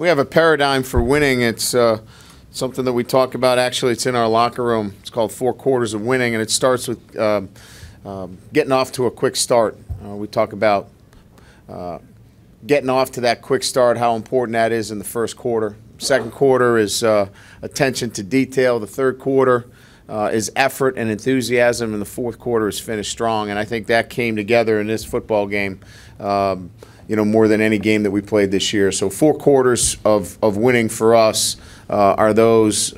We have a paradigm for winning. It's something that we talk about. Actually, it's in our locker room. It's called 4 quarters of winning, and it starts with getting off to a quick start. We talk about getting off to that quick start, how important that is in the first quarter. Second quarter is attention to detail. The third quarter is effort and enthusiasm, and the fourth quarter is finish strong. And I think that came together in this football game, more than any game that we played this year. So 4 quarters of winning for us are those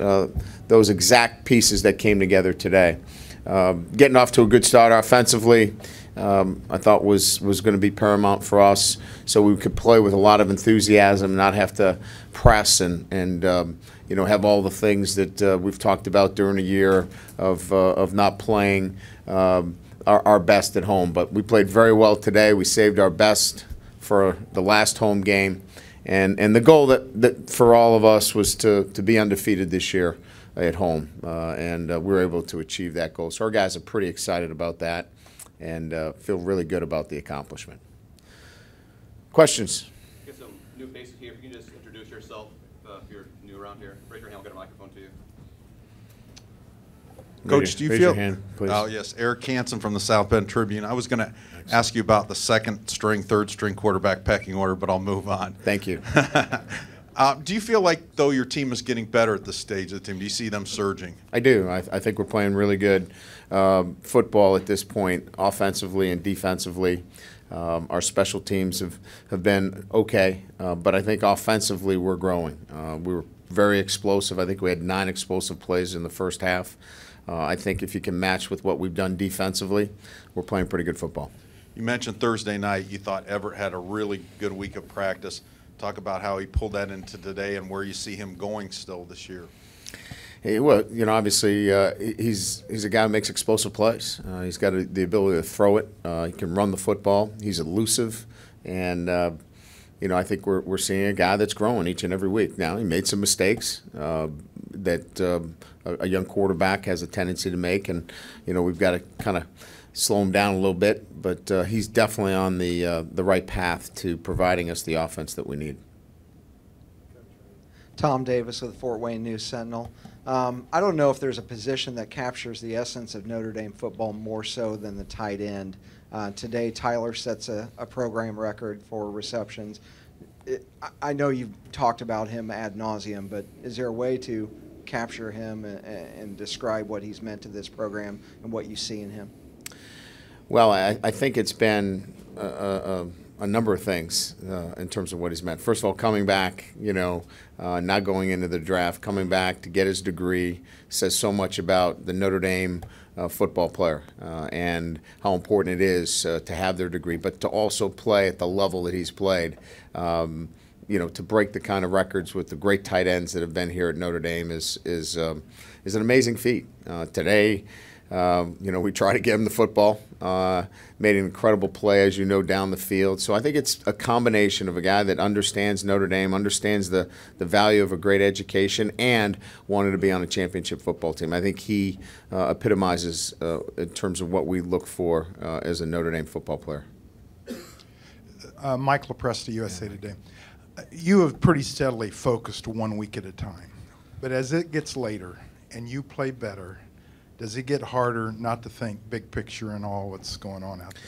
exact pieces that came together today. Getting off to a good start offensively, I thought was going to be paramount for us, so we could play with a lot of enthusiasm, not have to press and have all the things that we've talked about during the year of not playing our best at home. But we played very well today. We saved our best for the last home game, and the goal that for all of us was to be undefeated this year at home, and we were able to achieve that goal. So our guys are pretty excited about that and feel really good about the accomplishment. Questions? Get some new faces here. If you can just introduce yourself if you're new around here. Raise your hand. I'll get a microphone to you. Coach, do you raise feel? Your hand, please. Oh, yes. Eric Hansen from the South Bend Tribune. I was going to ask you about the second string, third string quarterback pecking order, but I'll move on. Thank you. Do you feel like, though, your team is getting better at this stage of the team? Do you see them surging? I do. I think we're playing really good football at this point, offensively and defensively. Our special teams have been okay, but I think offensively we're growing. We were very explosive. I think we had 9 explosive plays in the first half. I think if you can match with what we've done defensively, we're playing pretty good football. You mentioned Thursday night you thought Everett had a really good week of practice. Talk about how he pulled that into today and where you see him going still this year. Hey, well, obviously he's a guy who makes explosive plays. He's got the ability to throw it. He can run the football. He's elusive, and I think we're seeing a guy that's growing each and every week. Now he made some mistakes that a young quarterback has a tendency to make, and we've got to kind of slow him down a little bit. But he's definitely on the right path to providing us the offense that we need. Tom Davis with the Fort Wayne News-Sentinel. I don't know if there's a position that captures the essence of Notre Dame football more so than the tight end. Today, Tyler sets a program record for receptions. I know you've talked about him ad nauseum, but is there a way to capture him and describe what he's meant to this program and what you see in him? Well, I think it's been a number of things in terms of what he's meant. First of all, coming back, not going into the draft, coming back to get his degree says so much about the Notre Dame football player and how important it is to have their degree, but to also play at the level that he's played. To break the kind of records with the great tight ends that have been here at Notre Dame is an amazing feat. Today, we try to get him the football. Made an incredible play, as you know, down the field. So I think it's a combination of a guy that understands Notre Dame, understands the value of a great education, and wanted to be on a championship football team. I think he epitomizes in terms of what we look for as a Notre Dame football player. Mike LaPresta, USA Today. You have pretty steadily focused 1 week at a time. But as it gets later and you play better, does it get harder not to think big picture and all what's going on out there?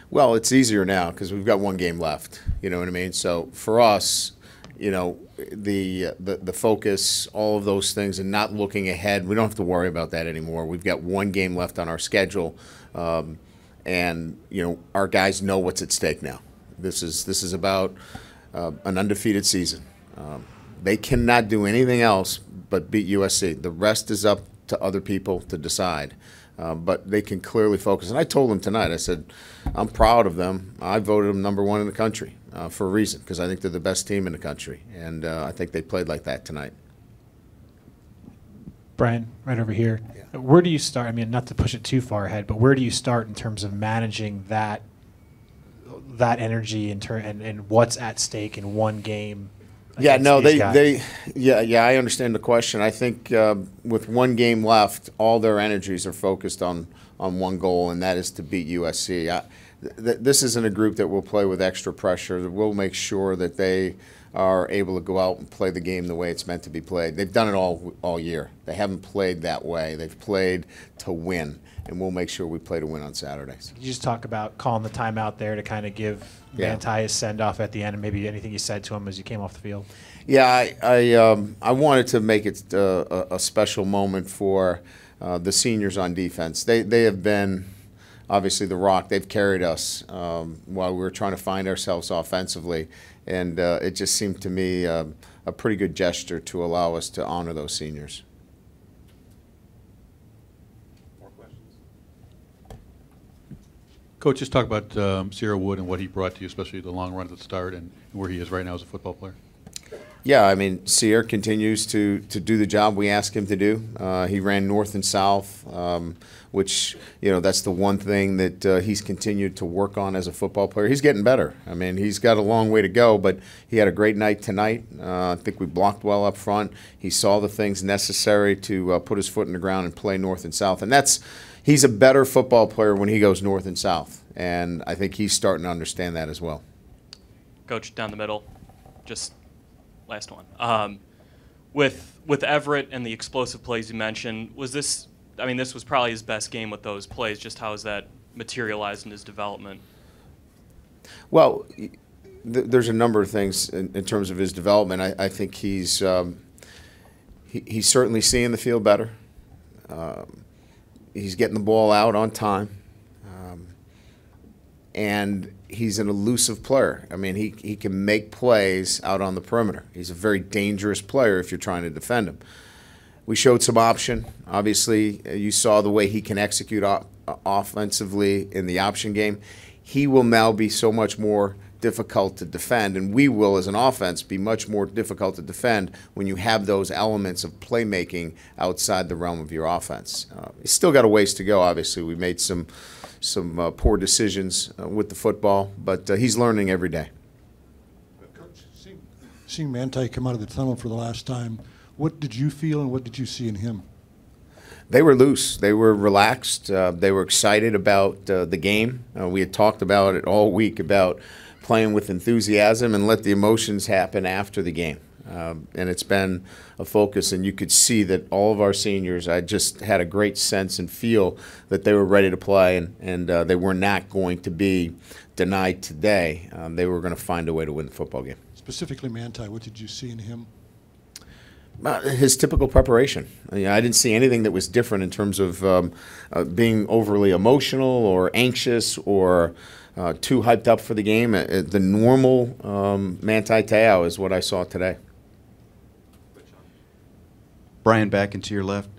Well, it's easier now because we've got 1 game left. You know what I mean? So for us, the focus, all of those things, and not looking ahead, we don't have to worry about that anymore. We've got 1 game left on our schedule, and our guys know what's at stake now. This is about an undefeated season. They cannot do anything else but beat USC. The rest is up to other people to decide, but they can clearly focus. And I told them tonight, I said, I'm proud of them. I voted them #1 in the country for a reason, because I think they're the best team in the country, and I think they played like that tonight. Brian, right over here. Yeah. Where do you start? I mean, not to push it too far ahead, but where do you start in terms of managing that energy and what's at stake in 1 game? Yeah, no, I understand the question. I think with 1 game left, all their energies are focused on 1 goal, and that is to beat USC. This isn't a group that will play with extra pressure. We'll make sure that they are able to go out and play the game the way it's meant to be played. They've done it all year. They haven't played that way. They've played to win, and we'll make sure we play to win on Saturdays. Could you just talk about calling the timeout there to kind of give Yeah. Manti his send-off at the end, and maybe anything you said to him as you came off the field? Yeah, I wanted to make it a special moment for the seniors on defense. They have been obviously the rock. They've carried us while we were trying to find ourselves offensively, and it just seemed to me a pretty good gesture to allow us to honor those seniors. More questions? Coach, just talk about Sierra Wood and what he brought to you, especially the long run at the start and where he is right now as a football player. Yeah, I mean, Sierra continues to do the job we ask him to do. He ran north and south, which, that's the one thing that he's continued to work on as a football player. He's getting better. I mean, he's got a long way to go, but he had a great night tonight. I think we blocked well up front. He saw the things necessary to put his foot in the ground and play north and south. And he's a better football player when he goes north and south. And I think he's starting to understand that as well. Coach, down the middle, just last one. With Everett and the explosive plays you mentioned, this was probably his best game with those plays. Just how has that materialized in his development? Well, there's a number of things in terms of his development. I think he's certainly seeing the field better. He's getting the ball out on time. And he's an elusive player. I mean, he can make plays out on the perimeter. He's a very dangerous player if you're trying to defend him. We showed some option. Obviously, you saw the way he can execute offensively in the option game. He will now be so much more difficult to defend, and we will, as an offense, be much more difficult to defend when you have those elements of playmaking outside the realm of your offense. He's still got a ways to go, obviously. We made some poor decisions with the football, but he's learning every day. Coach, seeing Manti come out of the tunnel for the last time, what did you feel and what did you see in him? They were loose. They were relaxed. They were excited about the game. We had talked about it all week, about playing with enthusiasm and let the emotions happen after the game. And it's been a focus, and you could see that all of our seniors, I just had a great sense and feel that they were ready to play, and they were not going to be denied today. They were going to find a way to win the football game. Specifically Manti, what did you see in him? His typical preparation. I didn't see anything that was different in terms of being overly emotional or anxious or too hyped up for the game. The normal Manti Te'o is what I saw today. Brian, back into your left.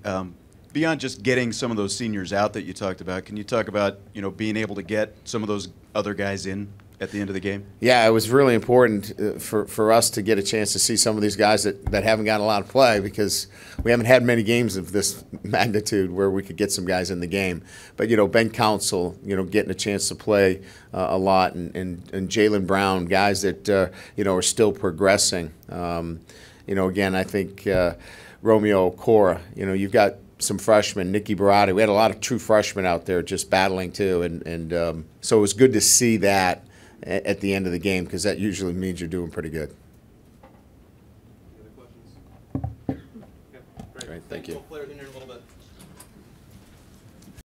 Beyond just getting some of those seniors out that you talked about, can you talk about being able to get some of those other guys in at the end of the game? Yeah, it was really important for us to get a chance to see some of these guys that haven't gotten a lot of play, because we haven't had many games of this magnitude where we could get some guys in the game. But, Ben Council, getting a chance to play a lot, and Jalen Brown, guys that, are still progressing. Again, I think Romeo Cora, you've got some freshmen, Nicky Barati. We had a lot of true freshmen out there just battling too, and so it was good to see that at the end of the game, because that usually means you're doing pretty good. Any other questions? Okay, great. Thank you. Both players in here in a little bit.